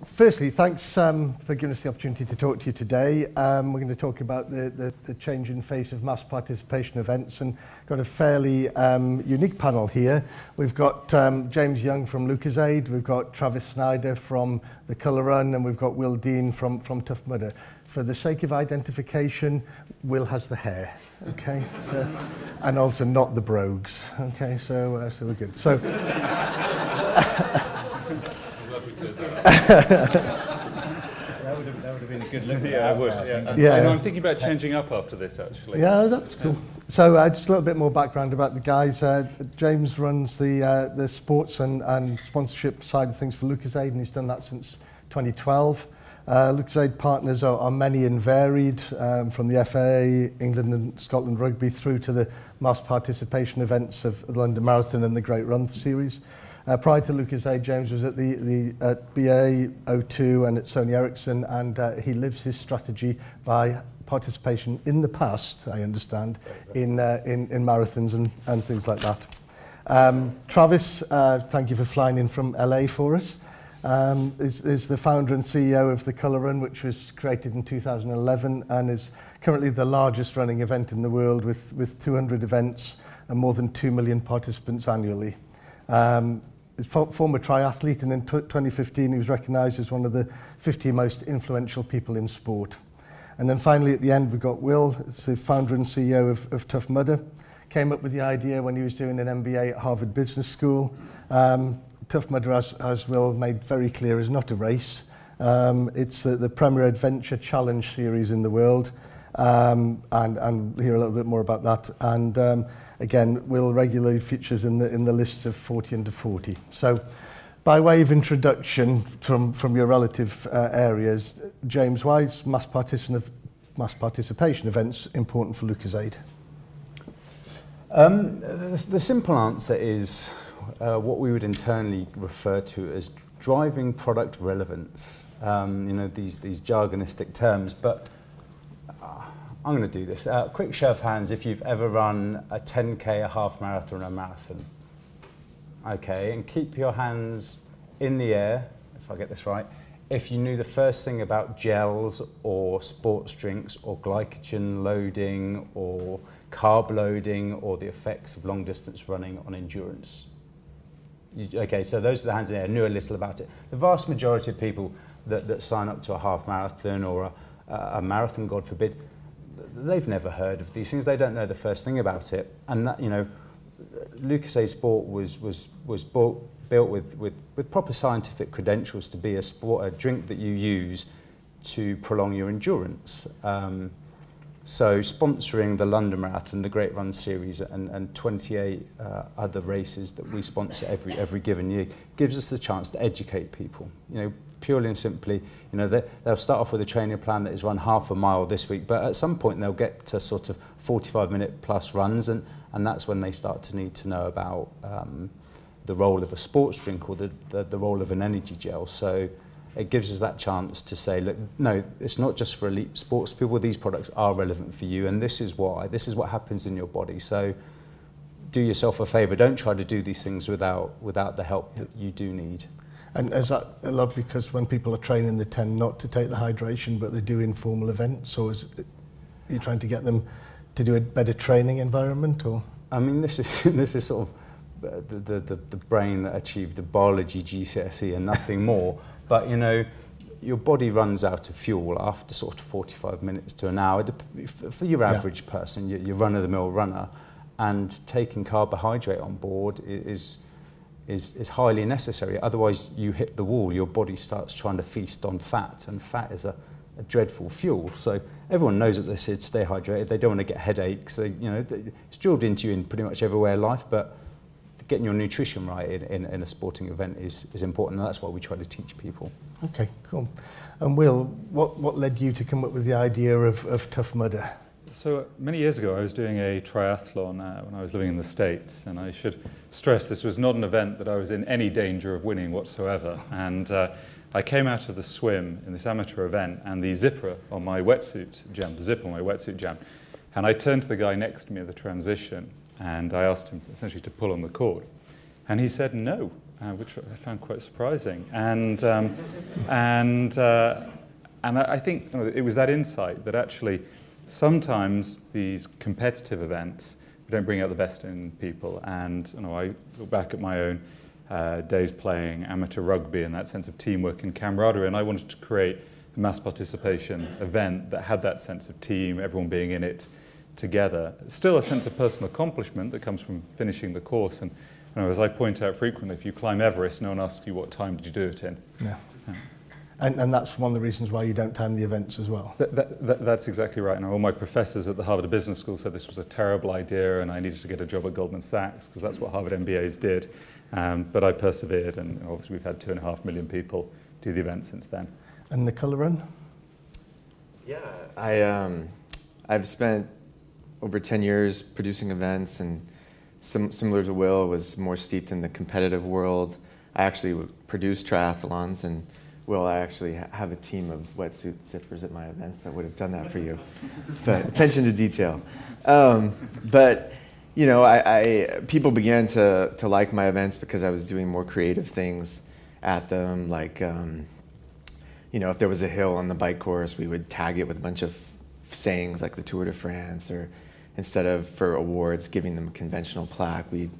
firstly, thanks for giving us the opportunity to talk to you today. We're going to talk about the change in face of mass participation events, and got a fairly unique panel here. We've got James Young from Lucozade, we've got Travis Snyder from the Colour Run, and we've got Will Dean from Tough Mudder. For the sake of identification, Will has the hair, okay? So, and also not the brogues, okay? So we're good. So. That would have been a good look. Yeah, I would. Yeah. And I'm thinking about changing up after this, actually. Yeah, that's cool. So just a little bit more background about the guys. James runs the sports and sponsorship side of things for Lucozade, and he's done that since 2012. Lucozade partners are many and varied, from the FA, England and Scotland Rugby, through to the mass participation events of the London Marathon and the Great Run Series. Prior to Lucozade, James was at at BA, O2 and at Sony Ericsson, and he lives his strategy by participation in the past, I understand, in marathons and things like that. Travis, thank you for flying in from LA for us. Is the founder and CEO of the Colour Run, which was created in 2011 and is currently the largest running event in the world with 200 events and more than 2 million participants annually. He's a former triathlete, and in 2015 he was recognised as one of the 50 most influential people in sport. And then finally at the end we've got Will, the founder and CEO of Tough Mudder. Came up with the idea when he was doing an MBA at Harvard Business School. Tough Mudder, as Will made very clear, is not a race. It's the premier adventure challenge series in the world, and hear a little bit more about that. And again, Will regularly features in the lists of 40 under 40. So, by way of introduction from your relative areas, James, why is mass participation events important for Lucozade? The simple answer is what we would internally refer to as driving product relevance. These jargonistic terms, but I'm going to do this. Quick show of hands if you've ever run a 10K, a half marathon, or a marathon. Okay, and keep your hands in the air, if I get this right, if you knew the first thing about gels or sports drinks or glycogen loading or carb loading or the effects of long distance running on endurance. Okay, so those are the hands in the air, knew a little about it. The vast majority of people that sign up to a half marathon or a marathon, God forbid, they've never heard of these things. They don't know the first thing about it. And that, Lucozade Sport was built with proper scientific credentials to be a drink that you use to prolong your endurance. So sponsoring the London Marathon, the Great Run Series, and 28 other races that we sponsor every given year gives us the chance to educate people. Purely and simply, they'll start off with a training plan that is run half a mile this week, but at some point they'll get to sort of 45-minute plus runs, and that's when they start to need to know about the role of a sports drink or the role of an energy gel. So it gives us that chance to say, look, no, it's not just for elite sports people. These products are relevant for you, and this is why. This is what happens in your body. So do yourself a favour. Don't try to do these things without the help that you do need. And is that a lot because when people are training, they tend not to take the hydration, but they do informal events? Or are you trying to get them to do a better training environment? Or I mean, this is sort of the brain that achieved the biology GCSE and nothing more. But your body runs out of fuel after sort of 45 minutes to an hour for your average person, your run-of-the-mill runner, and taking carbohydrate on board is highly necessary. Otherwise, you hit the wall. Your body starts trying to feast on fat, and fat is a dreadful fuel. So everyone knows that they said stay hydrated. They don't want to get headaches. It's drilled into you in pretty much every way of life, but getting your nutrition right in a sporting event is important, and that's why we try to teach people. Okay, cool. And Will, what led you to come up with the idea of Tough Mudder? So many years ago I was doing a triathlon when I was living in the States, and I should stress this was not an event that I was in any danger of winning whatsoever. And I came out of the swim in this amateur event, and the zipper on my wetsuit jammed. And I turned to the guy next to me at the transition, and I asked him essentially to pull on the cord. And he said no. which I found quite surprising. And I think it was that insight that actually sometimes these competitive events don't bring out the best in people. And I look back at my own days playing amateur rugby and that sense of teamwork and camaraderie, and I wanted to create a mass participation event that had that sense of team, everyone being in it together. Still a sense of personal accomplishment that comes from finishing the course. And as I point out frequently, if you climb Everest, no one asks you what time did you do it in. Yeah. And that's one of the reasons why you don't time the events as well. That's exactly right. Now, all my professors at the Harvard Business School said this was a terrible idea and I needed to get a job at Goldman Sachs because that's what Harvard MBAs did. But I persevered, and obviously we've had 2.5 million people do the event since then. And the colour run? Yeah, I've spent over 10 years producing events, and similar to Will, was more steeped in the competitive world. I actually produced triathlons, and Will, I actually have a team of wetsuit zippers at my events that would have done that for you. But attention to detail. But people began to like my events because I was doing more creative things at them, like if there was a hill on the bike course, we would tag it with a bunch of sayings like the Tour de France, or instead of for awards giving them a conventional plaque, we'd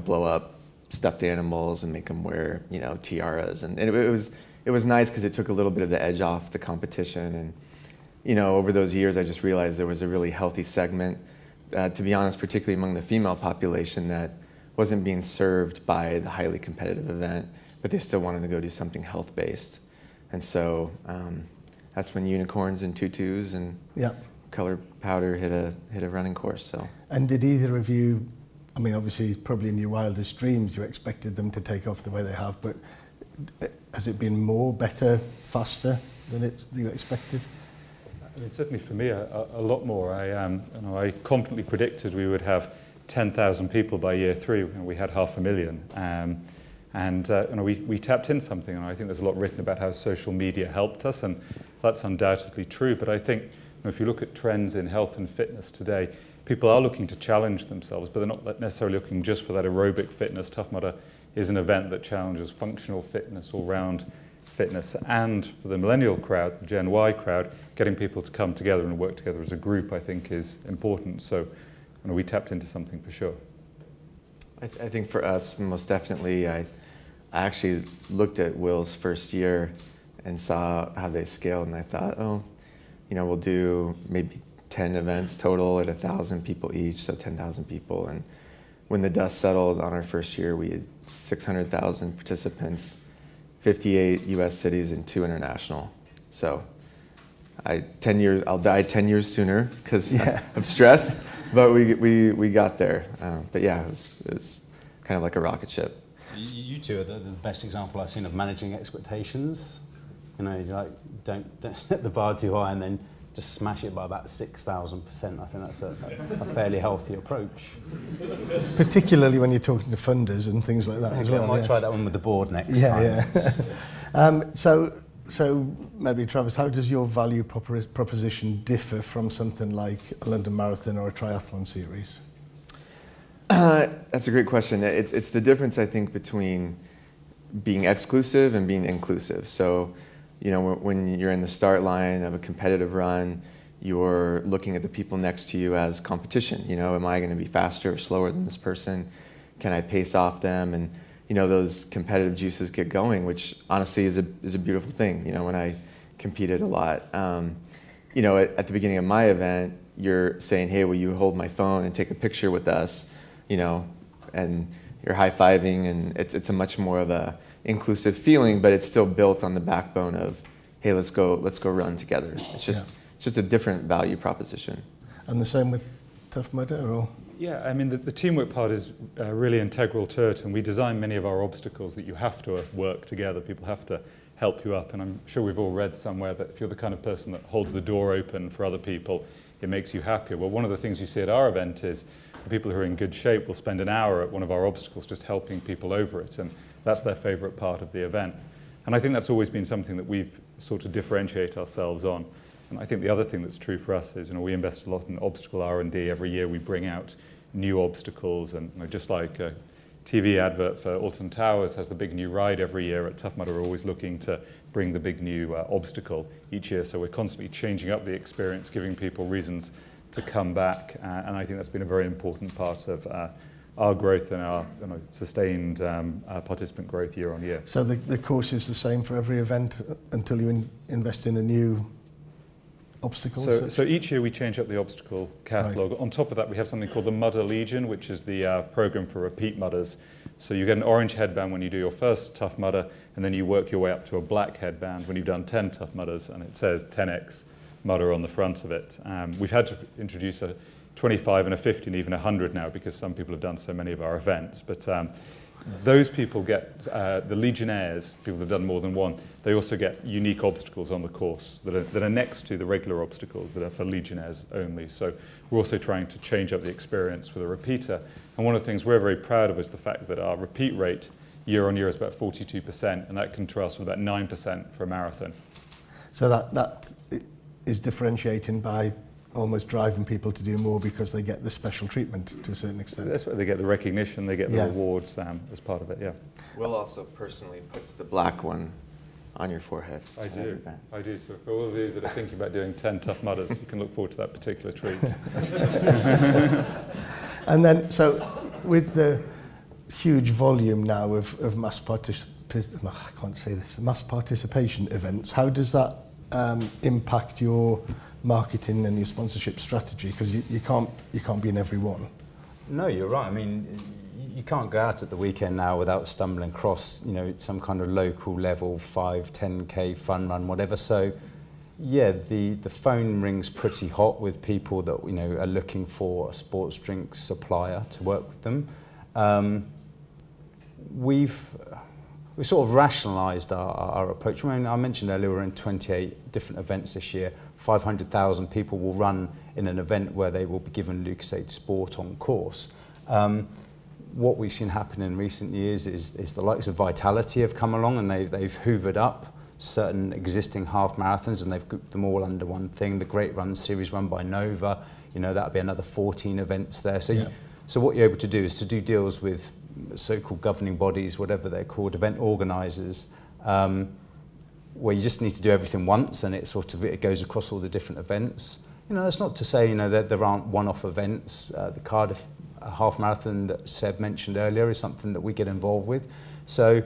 blow up stuffed animals and make them wear tiaras, and it was nice because it took a little bit of the edge off the competition. And over those years I just realized there was a really healthy segment, to be honest, particularly among the female population, that wasn't being served by the highly competitive event, but they still wanted to go do something health-based. And so that's when unicorns and tutus and color powder hit a running course. So. And did either of you, I mean, obviously probably in your wildest dreams you expected them to take off the way they have, but has it been more, better, faster than you expected? I mean, certainly for me, a lot more. I confidently predicted we would have 10,000 people by year 3. We had 500,000. We tapped in something, and I think there's a lot written about how social media helped us, and that's undoubtedly true. But I think if you look at trends in health and fitness today, people are looking to challenge themselves, but they're not necessarily looking just for that aerobic fitness. Tough Mudder is an event that challenges functional fitness, all-round fitness, and for the millennial crowd, the Gen Y crowd, getting people to come together and work together as a group, I think, is important. So we tapped into something for sure. I think for us, most definitely, I actually looked at Will's first year and saw how they scaled, and I thought, we'll do maybe 10 events total at 1,000 people each, so 10,000 people. And when the dust settled on our first year, we had 600,000 participants, 58 U.S. cities, and 2 international. So I'll die 10 years sooner because of stress, but we got there. But yeah, it was kind of like a rocket ship. You two are the best example I've seen of managing expectations. Don't set the bar too high and then just smash it by about 6,000%. I think that's a fairly healthy approach. Particularly when you're talking to funders and things like that as well. I might try that one with the board next time. Yeah. So maybe, Travis, how does your value proposition differ from something like a London Marathon or a triathlon series? That's a great question. It's the difference, I think, between being exclusive and being inclusive. So, when you're in the start line of a competitive run, you're looking at the people next to you as competition. Am I going to be faster or slower than this person? Can I pace off them? And those competitive juices get going, which honestly is a beautiful thing. When I competed a lot, at the beginning of my event, you're saying, "Hey, will you hold my phone and take a picture with us?" And you're high-fiving, and it's a much more of a inclusive feeling, but it's still built on the backbone of, "Hey, let's go run together." It's just a different value proposition. And the same with Tough Mudder, or? Yeah, I mean, the teamwork part is really integral to it, and we design many of our obstacles that you have to work together. People have to help you up, and I'm sure we've all read somewhere that if you're the kind of person that holds the door open for other people, it makes you happier. Well, one of the things you see at our event is the people who are in good shape will spend an hour at one of our obstacles just helping people over it, and that's their favourite part of the event. And I think that's always been something that we've sort of differentiate ourselves on. And I think the other thing that's true for us is, we invest a lot in obstacle R&D. Every year we bring out new obstacles, and just like TV advert for Alton Towers has the big new ride every year. At Tough Mudder, we're always looking to bring the big new obstacle each year. So we're constantly changing up the experience, giving people reasons to come back. And I think that's been a very important part of our growth and our sustained participant growth year on year. So the course is the same for every event until you invest in a new obstacle? So each year we change up the obstacle catalogue. Right. On top of that, we have something called the Mudder Legion, which is the program for repeat mudders. So you get an orange headband when you do your first Tough Mudder, and then you work your way up to a black headband when you've done 10 Tough Mudders, and it says 10x Mudder on the front of it. We've had to introduce a 25 and a 50 and even 100 now because some people have done so many of our events. But those people get, the Legionnaires, people that have done more than one, they also get unique obstacles on the course that are next to the regular obstacles that are for Legionnaires only. So we're also trying to change up the experience for the repeater. And one of the things we're very proud of is the fact that our repeat rate year on year is about 42%, and that contrasts with about 9% for a marathon. So that is differentiating by almost driving people to do more because they get the special treatment to a certain extent. That's why they get the recognition, they get the rewards as part of it, yeah. Will also personally puts the black one on your forehead. I do. So for all of you that are thinking about doing 10 Tough Mudders, you can look forward to that particular treat. And then, so with the huge volume now of mass participation events, how does that impact your marketing and your sponsorship strategy? Because you can't be in every one. No, you're right. I mean, you can't go out at the weekend now without stumbling across, some kind of local level 5, 10K fun run, whatever. So, yeah, the phone rings pretty hot with people that are looking for a sports drinks supplier to work with them. We've sort of rationalised our approach. I mean, I mentioned earlier we're in 28 different events this year. 500,000 people will run in an event where they will be given Lucozade Sport on course. What we've seen happen in recent years is the likes of Vitality have come along and they've hoovered up certain existing half marathons and they've grouped them all under one thing. The Great Run series run by Nova, that'll be another 14 events there. So, so what you're able to do is to do deals with so-called governing bodies, whatever they're called, event organisers, where you just need to do everything once and it goes across all the different events. That's not to say that there aren't one-off events. The Cardiff half marathon that Seb mentioned earlier is something that we get involved with. So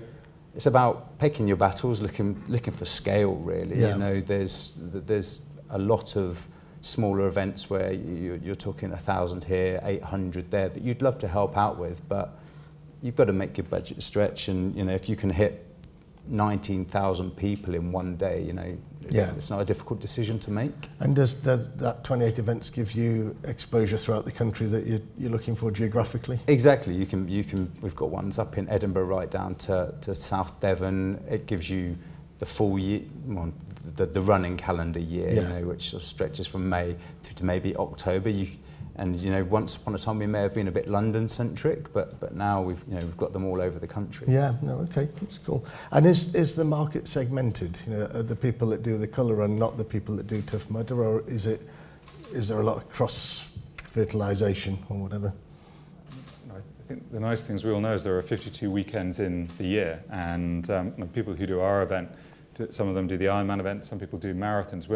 it's about picking your battles, looking for scale really. Yeah. There's a lot of smaller events where you're talking 1,000 here, 800 there that you'd love to help out with, but you've got to make your budget stretch, and if you can hit 19,000 people in one day, it's not a difficult decision to make. And does that 28 events give you exposure throughout the country that you're looking for geographically? Exactly. You can. We've got ones up in Edinburgh right down to South Devon. It gives you the full year, the running calendar year, which sort of stretches from May through to maybe October. Once upon a time we may have been a bit London-centric, but now we've got them all over the country. Yeah, no, okay, that's cool. And is the market segmented? Are the people that do the colour run not the people that do Tough Mudder, or is there a lot of cross-fertilisation or whatever? I think the nice thing is we all know is there are 52 weekends in the year, and people who do our event, some of them do the Ironman event, some people do marathons.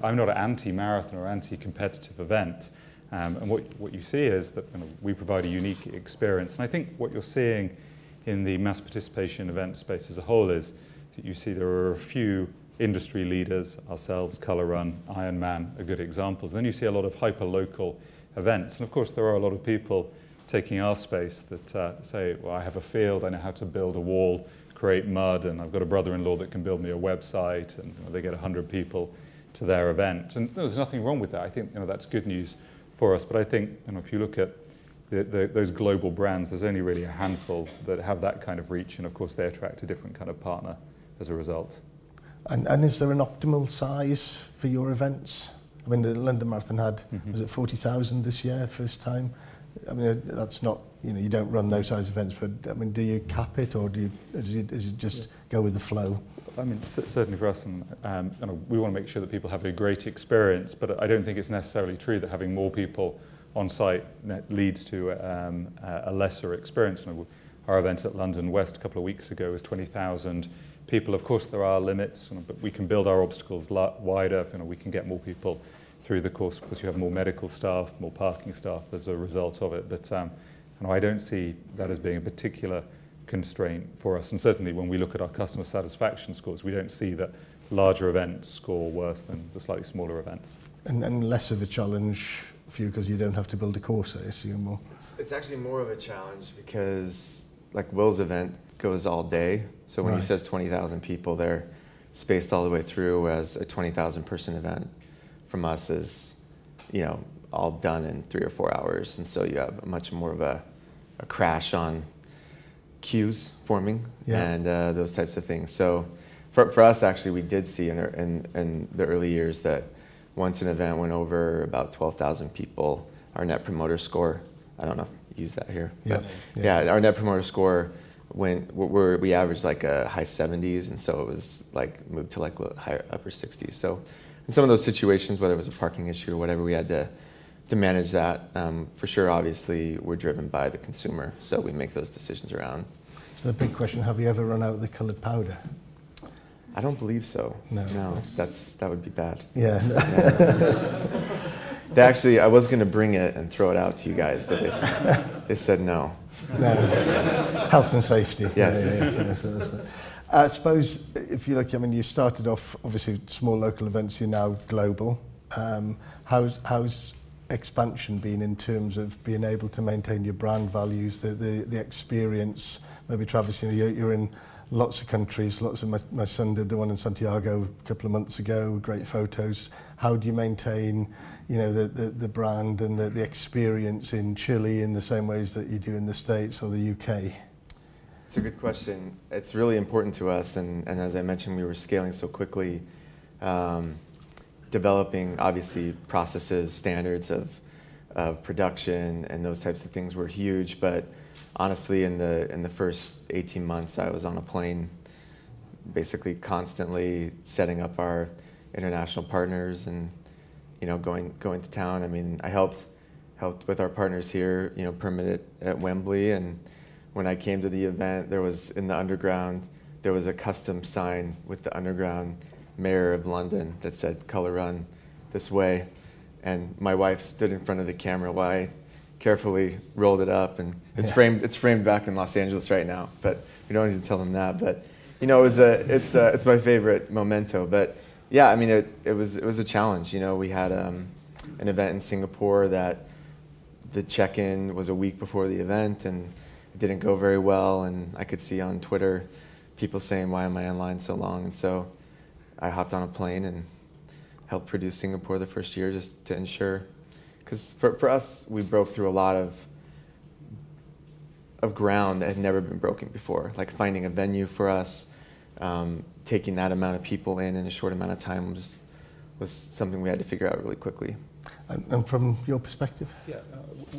I'm not an anti-marathon or anti-competitive event. And what you see is that we provide a unique experience. And I think what you're seeing in the mass participation event space as a whole is that you see there are a few industry leaders, ourselves, Colour Run, Ironman are good examples. And then you see a lot of hyper-local events. And of course there are a lot of people taking our space that say, well, I have a field, I know how to build a wall, create mud, and I've got a brother-in-law that can build me a website, and they get 100 people to their event. And there's nothing wrong with that. I think that's good news for us, but I think if you look at those global brands, there's only really a handful that have that kind of reach, and of course they attract a different kind of partner as a result. And is there an optimal size for your events? I mean, the London Marathon had, was it 40,000 this year, first time? I mean, that's not, you don't run those size events, but I mean, do you cap it, or does it just go with the flow? I mean, certainly for us, and we want to make sure that people have a great experience, but I don't think it's necessarily true that having more people on site leads to a lesser experience. our event at London West a couple of weeks ago was 20,000 people. Of course, there are limits, but we can build our obstacles wider. We can get more people through the course because you have more medical staff, more parking staff as a result of it. But I don't see that as being a particular constraint for us. And certainly when we look at our customer satisfaction scores, we don't see that larger events score worse than the slightly smaller events. And less of a challenge for you because you don't have to build a course, I assume? Or? It's actually more of a challenge because, like Will's event goes all day. So when he says 20,000 people, they're spaced all the way through, whereas a 20,000 person event from us is, all done in 3 or 4 hours. And so you have much more of a crash on queues forming and those types of things. So for us, actually, we did see in the early years that once an event went over about 12,000 people, our net promoter score, I don't know if you use that here. Yeah, our net promoter score we averaged like a high 70s, and so it was like moved to like higher upper 60s. So in some of those situations, whether it was a parking issue or whatever, we had to manage that. For sure, obviously, we're driven by the consumer, so we make those decisions around. So the big question, have you ever run out of the coloured powder? I don't believe so. No, that would be bad. Yeah. Actually, I was going to bring it and throw it out to you guys, but they said no. No. Health and safety. Yes. Yes. I suppose if you look, you started off obviously small local events. You're now global. How's expansion been in terms of being able to maintain your brand values, the experience? Maybe Travis, you're in lots of countries. Lots of my son did the one in Santiago a couple of months ago. Great photos. How do you maintain, the brand and the experience in Chile in the same ways that you do in the States or the UK? It's a good question. It's really important to us, and as I mentioned, we were scaling so quickly. Developing obviously processes, standards of production, and those types of things were huge. But honestly, in the first 18 months, I was on a plane, basically constantly setting up our international partners and going to town. I helped with our partners here, permit it at Wembley. And when I came to the event, there was in the underground, there was a custom sign with the underground mayor of London that said "Colour Run this way," and my wife stood in front of the camera while I carefully rolled it up, and it's framed back in Los Angeles right now. But we don't need to tell them that. But it's my favorite memento. But yeah, it was a challenge. We had an event in Singapore that the check-in was a week before the event, and it didn't go very well. And I could see on Twitter people saying, "Why am I in line so long?" And so I hopped on a plane and helped produce Singapore the first year just to ensure, because for us, we broke through a lot of ground that had never been broken before. Like finding a venue for us, taking that amount of people in a short amount of time was something we had to figure out really quickly. And from your perspective? Yeah,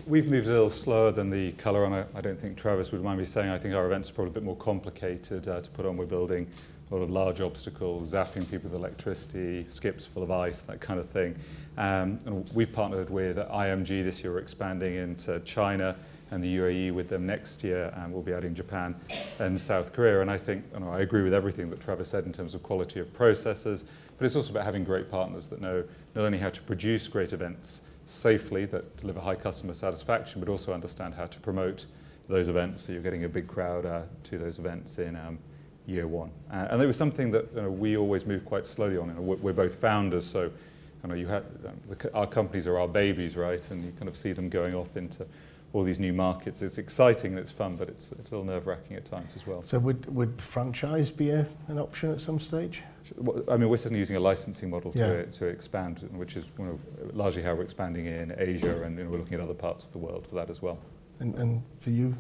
we've moved a little slower than the Colour Run. I don't think Travis would mind me saying. I think our events are probably a bit more complicated to put on. We're building a lot of large obstacles, zapping people with electricity, skips full of ice, that kind of thing. And we've partnered with IMG this year. We're expanding into China and the UAE with them next year, and we'll be adding Japan and South Korea. And I think, I agree with everything that Travis said in terms of quality of processes, but it's also about having great partners that know not only how to produce great events safely that deliver high customer satisfaction, but also understand how to promote those events so you're getting a big crowd to those events in year one. And it was something that we always move quite slowly on. We're both founders, so our companies are our babies, right? And you kind of see them going off into all these new markets. It's exciting and it's fun, but it's a little nerve-wracking at times as well. So would franchise be an option at some stage? We're certainly using a licensing model to expand, which is largely how we're expanding in Asia, and we're looking at other parts of the world for that as well. And for you?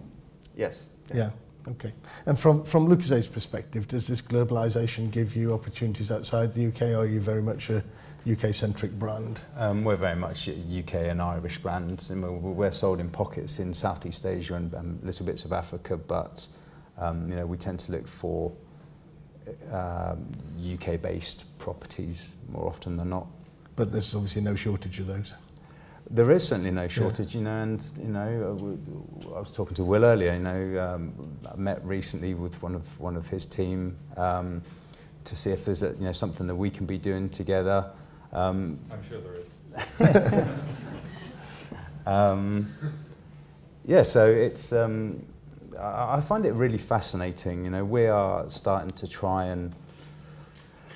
Yes. Yeah. Okay. And from Lucozad's perspective, does this globalization give you opportunities outside the UK, or are you very much a UK-centric brand? We're very much a UK and Irish brand, and we're sold in pockets in Southeast Asia and little bits of Africa, but we tend to look for UK-based properties more often than not. But there's obviously no shortage of those. there is certainly no shortage, you know, and you know, I was talking to Will earlier. You know, I met recently with one of his team to see if there's you know, something that we can be doing together. I'm sure there is. Yeah, so it's I find it really fascinating. You know, we are starting to try and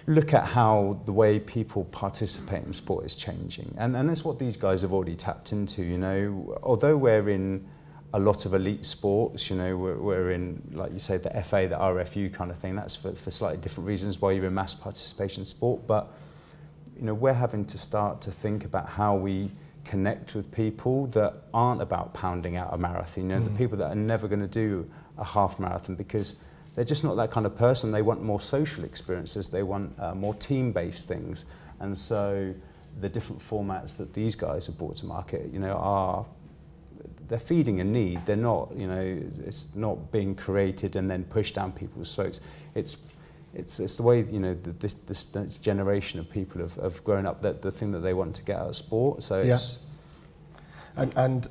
look at how the way people participate in sport is changing. And that's what these guys have already tapped into, you know. Although we're in a lot of elite sports, you know, we're in, like you say, the FA, the RFU kind of thing. That's for slightly different reasons why you're in mass participation sport. But, you know, we're having to start to think about how we connect with people that aren't about pounding out a marathon, you know, the people that are never going to do a half marathon because they're just not that kind of person. They want more social experiences. They want more team-based things. And so the different formats that these guys have brought to market, you know, they're feeding a need. They're not, you know, it's not being created and then pushed down people's throats. It's the way, you know, this generation of people have grown up, that the thing that they want to get out of sport. So it's... And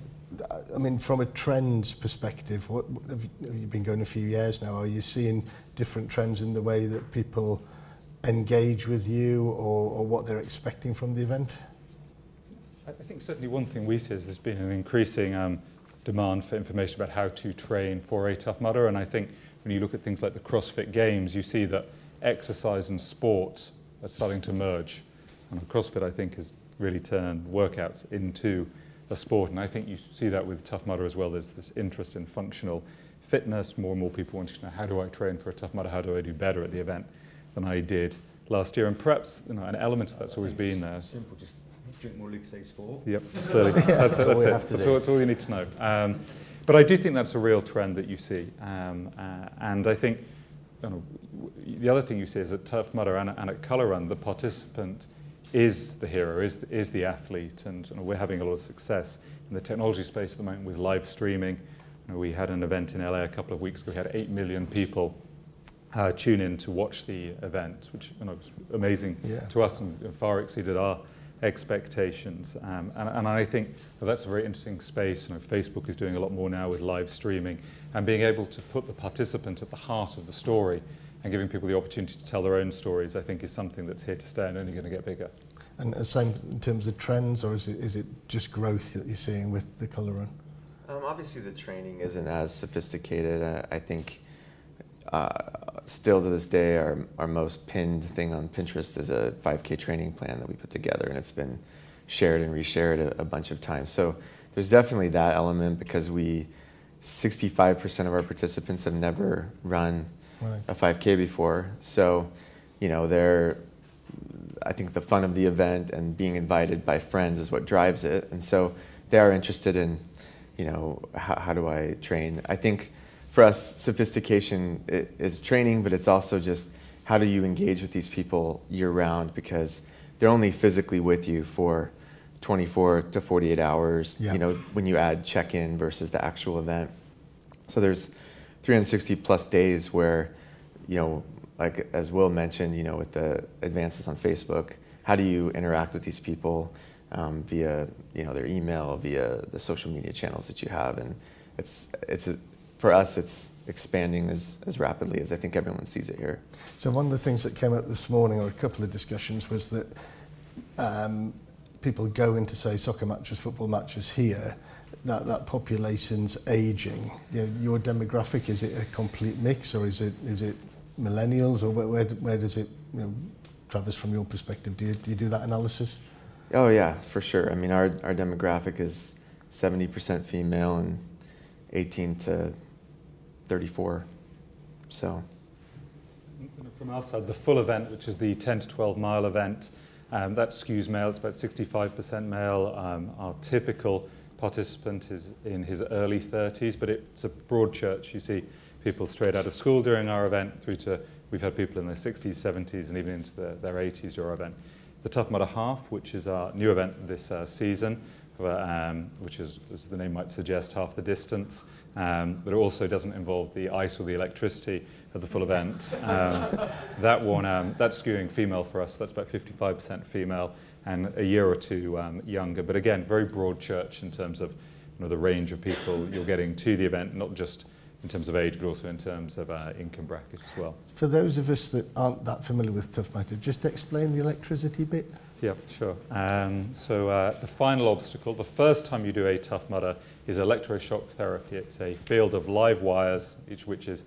I mean, from a trends perspective, what have you been going a few years now? Are you seeing different trends in the way that people engage with you or what they're expecting from the event? I think certainly one thing we see is there's been an increasing demand for information about how to train for a Tough Mudder. And I think when you look at things like the CrossFit Games, you see that exercise and sport are starting to merge. And CrossFit, I think, has really turned workouts into a sport, and I think you see that with Tough Mudder as well. There's this interest in functional fitness, more and more people wanting to know, how do I train for a Tough Mudder, how do I do better at the event than I did last year? And perhaps, you know, an element of that's always been there. Simple, just drink more Lucozade Sport. Yep, clearly. That's it. That's all you need to know. But I do think that's a real trend that you see. And I think, you know, the other thing you see is at Tough Mudder and at Colour Run, the participant is the hero, is the athlete, and you know, we're having a lot of success in the technology space at the moment with live streaming. You know, we had an event in LA a couple of weeks ago. We had 8 million people tune in to watch the event, which, you know, was amazing to us and far exceeded our expectations. And I think that's a very interesting space. You know, Facebook is doing a lot more now with live streaming and being able to put the participant at the heart of the story and giving people the opportunity to tell their own stories, I think, is something that's here to stay and only going to get bigger. And the same in terms of trends, or is it just growth that you're seeing with the Colour Run? Obviously, the training isn't as sophisticated. I think still to this day, our most pinned thing on Pinterest is a 5K training plan that we put together, and it's been shared and reshared a bunch of times. So there's definitely that element, because 65% of our participants have never run a 5K before. So, you know, I think the fun of the event and being invited by friends is what drives it. And so they are interested in, you know, how do I train? I think for us, sophistication is training, but it's also just how do you engage with these people year round, because they're only physically with you for 24 to 48 hours, you know, when you add check-in versus the actual event. So there's 360 plus days where, you know, like as Will mentioned, you know, with the advances on Facebook, how do you interact with these people via, you know, their email, via the social media channels that you have? And for us, it's expanding as rapidly as I think everyone sees it here. So one of the things that came up this morning, or a couple of discussions, was that people go into, say, soccer matches, football matches here, that population's aging. You know, your demographic, is it a complete mix, or is it millennials, or where does it, you know, Travis, from your perspective, do you do that analysis? Oh yeah, for sure. I mean, our demographic is 70% female and 18 to 34. So from our side, the full event, which is the 10 to 12 mile event, that skews male. It's about 65% male. Our typical participant is in his early 30s, but it's a broad church. You see people straight out of school during our event through to, we've had people in their 60s, 70s, and even into their 80s during our event. The Tough Mudder Half, which is our new event this season, which is, as the name might suggest, half the distance, but it also doesn't involve the ice or the electricity of the full event. That one, that's skewing female for us. That's about 55% female. and a year or two younger. But again, very broad church in terms of the range of people you're getting to the event, not just in terms of age, but also in terms of income bracket as well. For those of us that aren't that familiar with Tough Mudder, just explain the electricity bit. Yeah, sure. So the final obstacle, the first time you do a Tough Mudder, is electroshock therapy. It's a field of live wires, each which is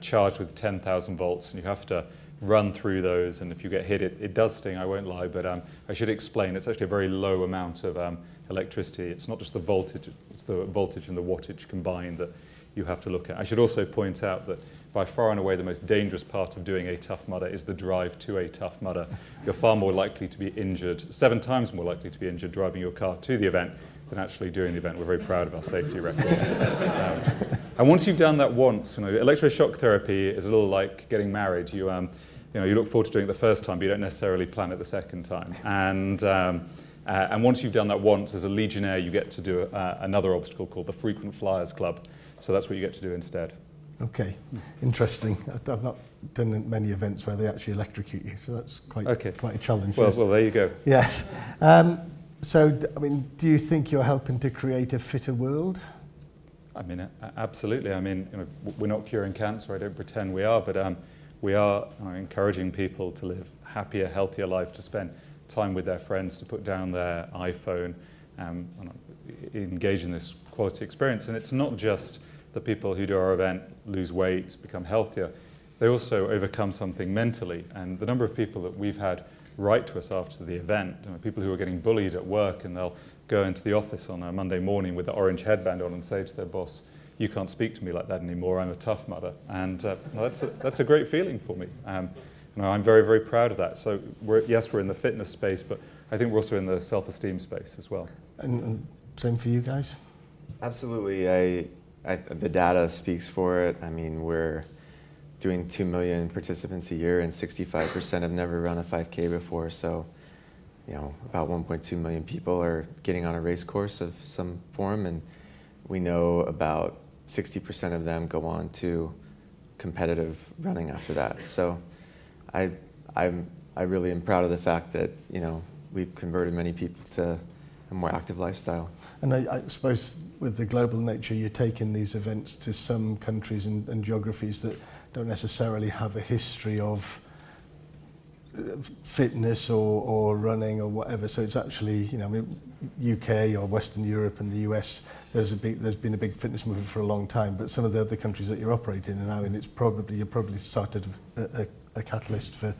charged with 10,000 volts, and you have to run through those, and if you get hit, it does sting, I won't lie, but I should explain, it's actually a very low amount of electricity. It's not just the voltage, it's the voltage and the wattage combined that you have to look at. I should also point out that by far and away the most dangerous part of doing a Tough Mudder is the drive to a Tough Mudder. You're far more likely to be injured, 7 times more likely to be injured driving your car to the event than actually doing the event. We're very proud of our safety record. And once you've done that once, electroshock therapy is a little like getting married. You look forward to doing it the first time, but you don't necessarily plan it the second time. And once you've done that once, as a Legionnaire, you get to do another obstacle called the Frequent Flyers Club. So that's what you get to do instead. Okay, interesting. I've not done many events where they actually electrocute you, so that's quite a challenge. Well, yes. well, there you go. Yes. So, I mean, do you think you're helping to create a fitter world? I mean, absolutely. I mean, we're not curing cancer. I don't pretend we are, but we are encouraging people to live happier, healthier lives, to spend time with their friends, to put down their iPhone, engage in this quality experience. And it's not just the people who do our event lose weight, become healthier. They also overcome something mentally. And the number of people that we've had write to us after the event, people who are getting bullied at work, and they'll go into the office on a Monday morning with the orange headband on and say to their boss, "You can't speak to me like that anymore, I'm a Tough Mudder." And that's a great feeling for me. I'm very, very proud of that. So we're in the fitness space, but I think we're also in the self-esteem space as well. And same for you guys? Absolutely. The data speaks for it. I mean, we're doing 2 million participants a year, and 65% have never run a 5K before. So, about 1.2 million people are getting on a race course of some form, and we know about 60% of them go on to competitive running after that. So, I really am proud of the fact that we've converted many people to a more active lifestyle. And I suppose with the global nature, you're taking these events to some countries and geographies that don't necessarily have a history of fitness or running or whatever. So it's actually, UK or Western Europe and the US, there's been a big fitness movement for a long time. But some of the other countries that you're operating in now, and you probably started a catalyst for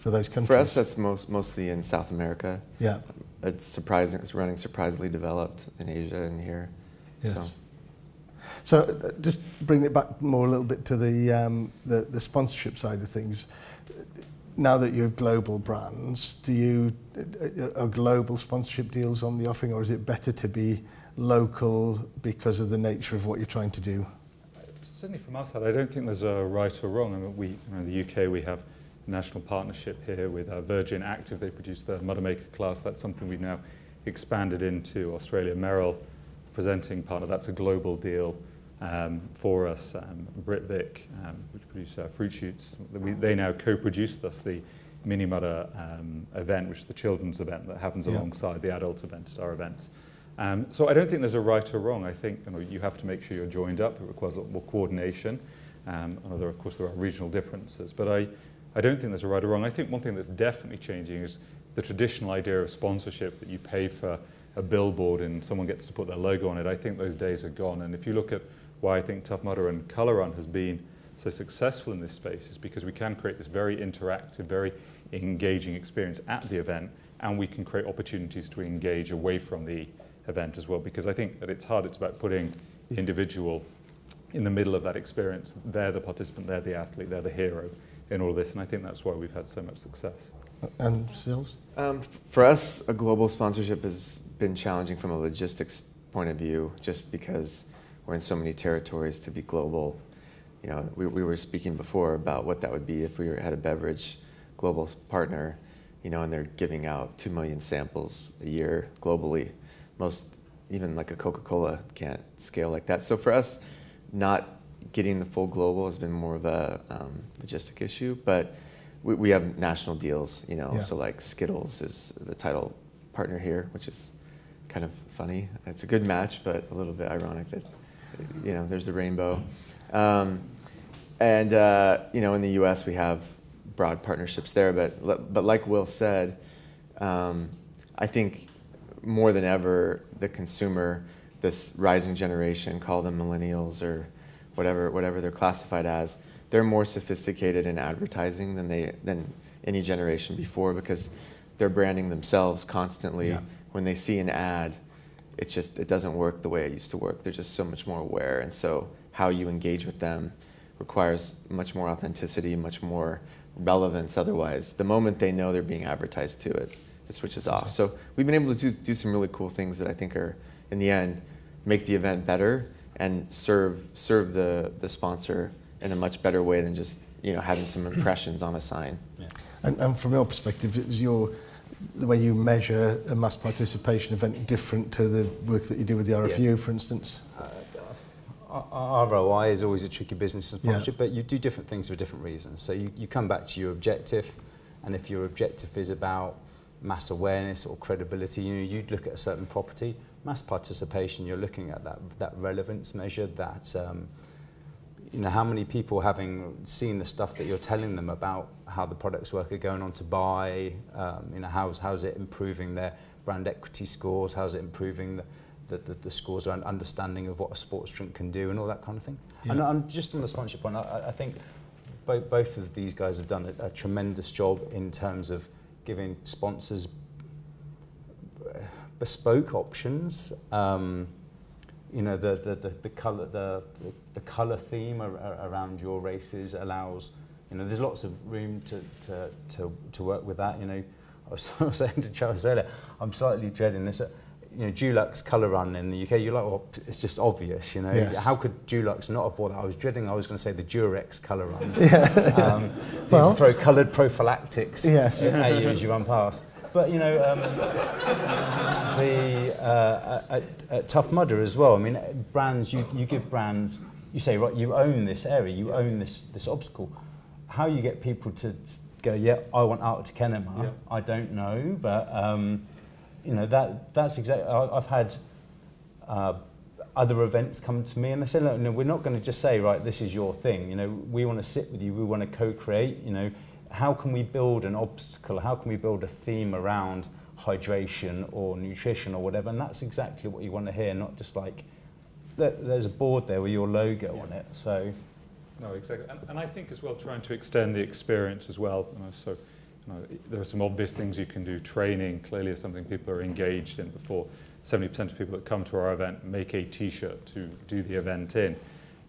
those countries. For us, that's mostly in South America. Yeah. It's surprising. It's running surprisingly developed in Asia and here. Yes. So just bring it back more a little bit to the sponsorship side of things. Now that you're global brands, are global sponsorship deals on the offering, or is it better to be local because of the nature of what you're trying to do? Certainly from our side, I don't think there's a right or wrong. I mean, in the UK, we have a national partnership here with Virgin Active. They produce the Mudder Maker class. That's something we've now expanded into Australia. Merrill, presenting partner, that's a global deal for us. Britvic, which produce Fruit Shoots, they now co-produce with us the Mini Mudder event, which is the children's event that happens alongside the adult event at our events. So I don't think there's a right or wrong. I think you have to make sure you're joined up. It requires a lot more coordination. Of course, there are regional differences, but I don't think there's a right or wrong. I think one thing that's definitely changing is the traditional idea of sponsorship, that you pay for a billboard and someone gets to put their logo on it. I think those days are gone. And if you look at why I think Tough Mudder and Colour Run has been so successful in this space, is because we can create this very interactive, very engaging experience at the event, and we can create opportunities to engage away from the event as well. Because I think at its heart, it's about putting the individual in the middle of that experience. They're the participant, they're the athlete, they're the hero in all of this, and I think that's why we've had so much success. And Sills? For us, a global sponsorship has been challenging from a logistics point of view, just because we're in so many territories. To be global, we were speaking before about what that would be if we had a beverage global partner, and they're giving out 2 million samples a year globally. Even like a Coca-Cola can't scale like that. So for us, not getting the full global has been more of a logistic issue, but we have national deals, you know, Yeah. so like Skittles is the title partner here, which is kind of funny. It's a good match, but a little bit ironic that, you know, there's the rainbow. You know, in the US we have broad partnerships there, but like Will said, I think more than ever, the consumer, this rising generation, call them millennials or whatever they're classified as, they're more sophisticated in advertising than any generation before, because they're branding themselves constantly. Yeah. When they see an ad, it doesn't work the way it used to work. They're just so much more aware, and so how you engage with them requires much more authenticity, much more relevance. Otherwise, the moment they know they're being advertised to, it switches off. So we've been able to do some really cool things that I think are, in the end, make the event better and serve the sponsor in a much better way than just, you know, having some impressions on a sign. Yeah. And from your perspective, is the way you measure a mass participation event different to the work that you do with the RFU, for instance? ROI is always a tricky business in sponsorship, Yeah. but you do different things for different reasons. So you come back to your objective, and if your objective is about mass awareness or credibility, you know, you'd look at a certain property. Mass participation, you're looking at that relevance measure, that you know, how many people, having seen the stuff that you're telling them about how the products work, are going on to buy. You know, how's it improving their brand equity scores? How's it improving the scores around understanding of what a sports drink can do and all that kind of thing. Yeah. And I'm just on the sponsorship one, I think both of these guys have done a tremendous job in terms of giving sponsors bespoke options. You know, the color theme around your races allows, you know, there's lots of room to work with that. You know, I was saying to Charles earlier, I'm slightly dreading this. You know, Dulux Colour Run in the UK, you're like, well, it's just obvious, you know. Yes. How could Dulux not have bought that? I was going to say the Durex Colour Run. Yeah. Well, throw coloured prophylactics Yes. at you as you run past. But, you know, at Tough Mudder as well, I mean, brands, you give brands, you say, right, you own this area, you own this obstacle. How you get people to go, yeah, I want out to Kenema, yeah. I don't know, but... you know, that's exactly. I've had other events come to me and they say, look, no, we're not going to just say, right, this is your thing. You know, we want to sit with you. We want to co-create. You know, how can we build an obstacle? How can we build a theme around hydration or nutrition or whatever? And that's exactly what you want to hear, not just like, there's a board there with your logo on it. So, no, exactly. And I think as well, trying to extend the experience as well. You know, so. There are some obvious things you can do. Training clearly is something people are engaged in before. 70% of people that come to our event make a t-shirt to do the event in.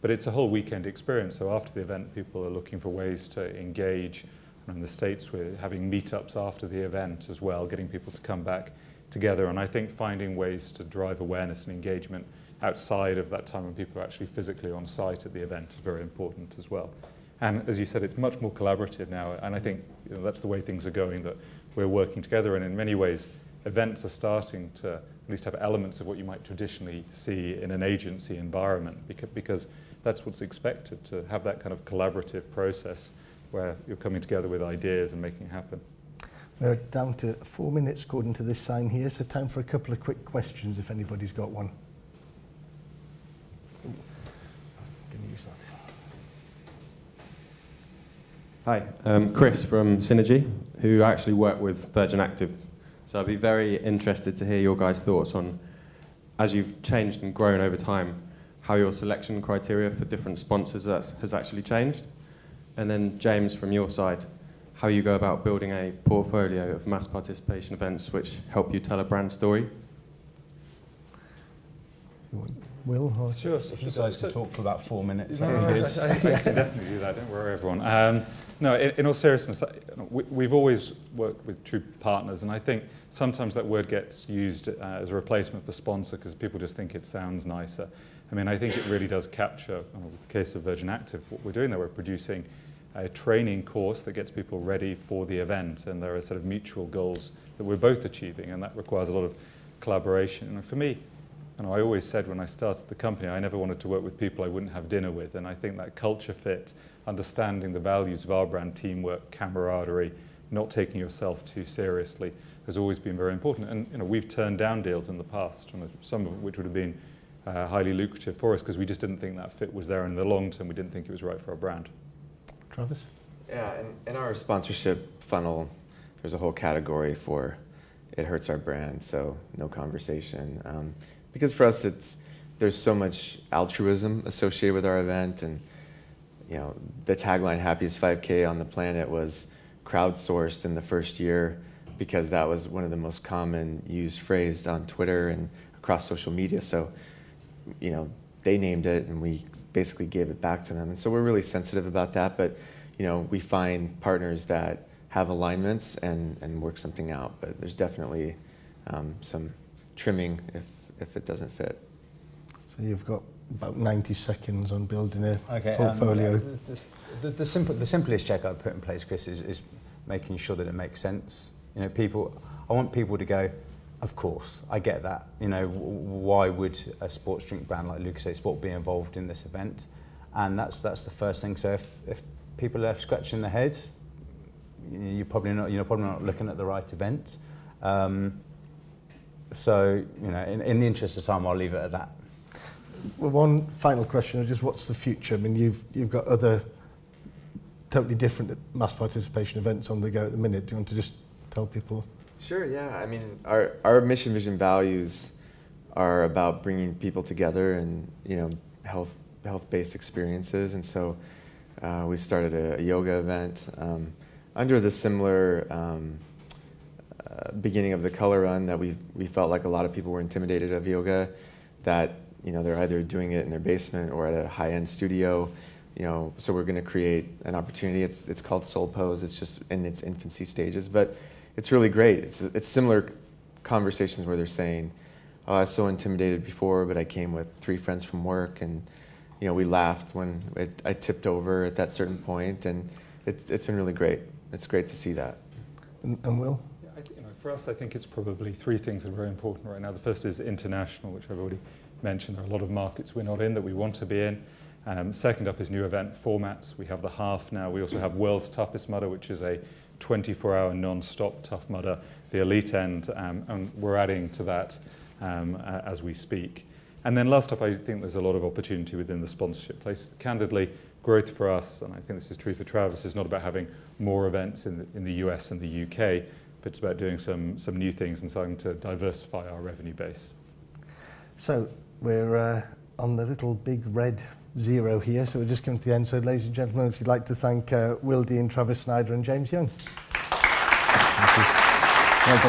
But it's a whole weekend experience. So after the event, people are looking for ways to engage. And in the States, we're having meetups after the event as well, getting people to come back together. And I think finding ways to drive awareness and engagement outside of that time when people are actually physically on site at the event is very important as well. And as you said, it's much more collaborative now, and I think, you know, that's the way things are going, that we're working together, and in many ways, events are starting to at least have elements of what you might traditionally see in an agency environment, because that's what's expected, to have that kind of collaborative process where you're coming together with ideas and making it happen. We're down to 4 minutes according to this sign here, so time for a couple of quick questions if anybody's got one. Hi, Chris from Synergy, who actually work with Virgin Active. So I'd be very interested to hear your guys' thoughts on, as you've changed and grown over time, how your selection criteria for different sponsors has actually changed. And then James, from your side, how you go about building a portfolio of mass participation events which help you tell a brand story. Will? Or sure. if you guys could talk for about 4 minutes, that No, would be I good. can definitely do that. Don't worry, everyone. No, in all seriousness, we've always worked with true partners, and I think sometimes that word gets used as a replacement for sponsor because people just think it sounds nicer. I mean, I think it really does capture, in the case of Virgin Active, what we're doing there. We're producing a training course that gets people ready for the event, and there are sort of mutual goals that we're both achieving, and that requires a lot of collaboration. And for me, And I always said when I started the company, I never wanted to work with people I wouldn't have dinner with. And I think that culture fit, understanding the values of our brand, teamwork, camaraderie, not taking yourself too seriously, has always been very important. And we've turned down deals in the past, some of which would have been highly lucrative for us because we just didn't think that fit was there in the long term. We didn't think it was right for our brand. Travis? Yeah, in our sponsorship funnel, there's a whole category for it hurts our brand, so no conversation. Because for us, there's so much altruism associated with our event, and the tagline "Happiest 5K on the Planet" was crowdsourced in the first year because that was one of the most common used phrases on Twitter and across social media. So, they named it, and we basically gave it back to them. And so we're really sensitive about that, but we find partners that have alignments and work something out. But there's definitely some trimming if it doesn't fit. So you've got about 90 seconds on building a portfolio. The simplest check I'd put in place, Chris, is making sure that it makes sense. I want people to go, of course, I get that. Why would a sports drink brand like Lucozade Sport be involved in this event? And that's the first thing. So if people are left scratching their head, you're probably not looking at the right event. So, in the interest of time, I'll leave it at that. Well, one final question, just what's the future? I mean, you've got other totally different mass participation events on the go at the minute. Do you want to just tell people? Sure, yeah. I mean, our mission, vision, values are about bringing people together and, health-based experiences. And so we started a yoga event under the similar beginning of the color run that we felt like a lot of people were intimidated of yoga, that they're either doing it in their basement or at a high-end studio. So we're going to create an opportunity. It's called Soul Pose. It's just in its infancy stages, but it's really great. It's similar conversations where they're saying, "Oh, I was so intimidated before, but I came with 3 friends from work, and we laughed when I tipped over at that certain point, and it's been really great. It's great to see that." And Will? For us, I think it's probably 3 things that are very important right now. The first is international, which I've already mentioned. There are a lot of markets we're not in that we want to be in. Second up is new event formats. We have the half now. We also have World's Toughest Mudder, which is a 24-hour non-stop Tough Mudder, the elite end, and we're adding to that as we speak. And then last up, I think there's a lot of opportunity within the sponsorship place. Candidly, growth for us, and I think this is true for Travis, is not about having more events in the US and the UK, but it's about doing some new things and starting to diversify our revenue base. So we're on the little big red 0 here, so we're just coming to the end. So ladies and gentlemen, if you'd like to thank Will Dean, Travis Snyder and James Young. Thank you. Well done.